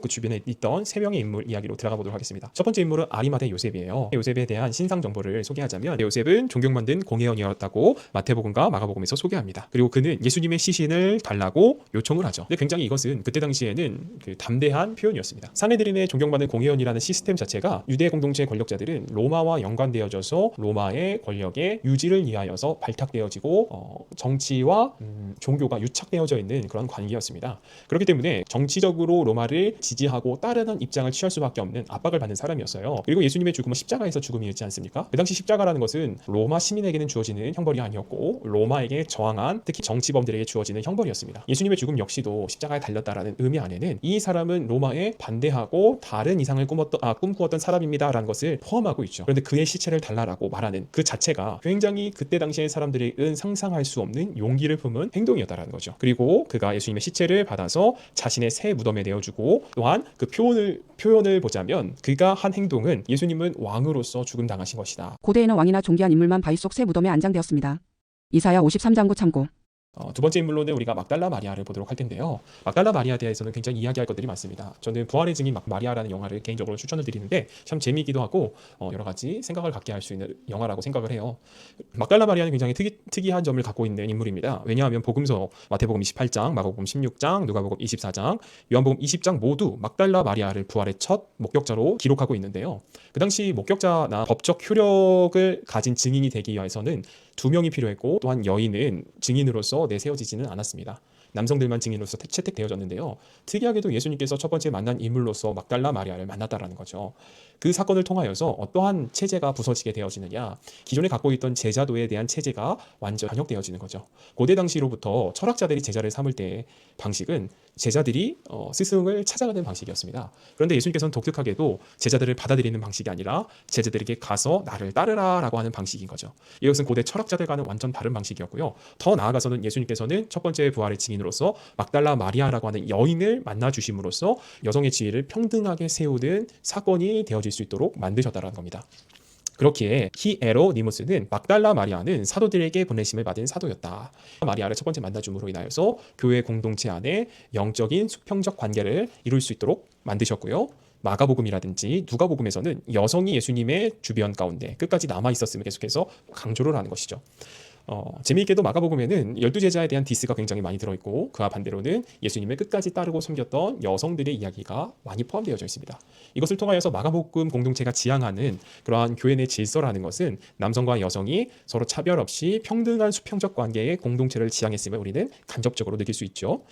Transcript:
그 주변에 있던 세 명의 인물 이야기로 들어가 보도록 하겠습니다. 첫 번째 인물은 아리마대 요셉이에요. 요셉에 대한 신상 정보를 소개하자면 요셉은 존경받는 공회원이었다고 마태복음과 마가복음에서 소개합니다. 그리고 그는 예수님의 시신을 달라고 요청을 하죠. 근데 굉장히 이것은 그때 당시에는 그 담대한 표현이었습니다. 사내들인의 존경받는 공회원이라는 시스템 자체가 유대 공동체 권력자들은 로마와 연관되어져서 로마의 권력의 유지를 위하여서 발탁되어지고 정치와 종교가 유착되어져 있는 그런 관계였습니다. 그렇기 때문에 정치적으로 로마를 지지하고 따르는 입장을 취할 수밖에 없는 압박을 받는 사람이었어요. 그리고 예수님의 죽음은 십자가에서 죽음이었지 않습니까? 그 당시 십자가라는 것은 로마 시민에게는 주어지는 형벌이 아니었고 로마에게 저항한 특히 정치범들에게 주어지는 형벌이었습니다. 예수님의 죽음 역시도 십자가에 달렸다라는 의미 안에는 이 사람은 로마에 반대하고 다른 이상을 꿈꾸었던 사람입니다라는 것을 포함하고 있죠. 그런데 그의 시체를 달라라고 말하는 그 자체가 굉장히 그때 당시의 사람들은 상상할 수 없는 용기를 품은 행동이었다라는 거죠. 그리고 그가 예수님의 시체를 받아서 자신의 새 무덤에 내어주고 또한 그 표현을 보자면 그가 한 행동은 예수님은 왕으로서 죽음당하신 것이다. 고대에는 왕이나 존귀한 인물만 바위 속 새 무덤에 안장되었습니다. 이사야 53장 9 참고. 두 번째 인물로는 우리가 막달라 마리아를 보도록 할 텐데요. 막달라 마리아에 대해서는 굉장히 이야기할 것들이 많습니다. 저는 부활의 증인 마리아라는 영화를 개인적으로 추천을 드리는데 참 재미있기도 하고 여러 가지 생각을 갖게 할 수 있는 영화라고 생각을 해요. 막달라 마리아는 굉장히 특이한 점을 갖고 있는 인물입니다. 왜냐하면 복음서 마태복음 28장, 마가복음 16장, 누가복음 24장, 요한복음 20장 모두 막달라 마리아를 부활의 첫 목격자로 기록하고 있는데요. 그 당시 목격자나 법적 효력을 가진 증인이 되기 위해서는 2명이 필요했고 또한 여인은 증인으로서 내세워지지는 않았습니다. 남성들만 증인으로서 채택되어졌는데요. 특이하게도 예수님께서 첫 번째 만난 인물로서 막달라 마리아를 만났다라는 거죠. 그 사건을 통하여서 어떠한 체제가 부서지게 되어지느냐, 기존에 갖고 있던 제자도에 대한 체제가 완전 변혁되어지는 거죠. 고대 당시로부터 철학자들이 제자를 삼을 때의 방식은 제자들이 스승을 찾아가는 방식이었습니다. 그런데 예수님께서는 독특하게도 제자들을 받아들이는 방식이 아니라 제자들에게 가서 나를 따르라 라고 하는 방식인 거죠. 이것은 고대 철학자들과는 완전 다른 방식이었고요. 더 나아가서는 예수님께서는 첫 번째 부활의 증인으로서 막달라 마리아라고 하는 여인을 만나주심으로써 여성의 지위를 평등하게 세우는 사건이 되어질 수 있도록 만드셨다는 겁니다. 그렇기에 히에로니무스는 막달라 마리아는 사도들에게 보내심을 받은 사도였다. 마리아를 첫 번째 만나줌으로 인하여서 교회 공동체 안에 영적인 수평적 관계를 이룰 수 있도록 만드셨고요. 마가복음이라든지 누가복음에서는 여성이 예수님의 주변 가운데 끝까지 남아 있었음을 계속해서 강조를 하는 것이죠. 재미있게도 마가복음에는 12제자에 대한 디스가 굉장히 많이 들어있고 그와 반대로는 예수님을 끝까지 따르고 섬겼던 여성들의 이야기가 많이 포함되어져 있습니다. 이것을 통하여서 마가복음 공동체가 지향하는 그러한 교회 내 질서라는 것은 남성과 여성이 서로 차별 없이 평등한 수평적 관계의 공동체를 지향했음을 우리는 간접적으로 느낄 수 있죠.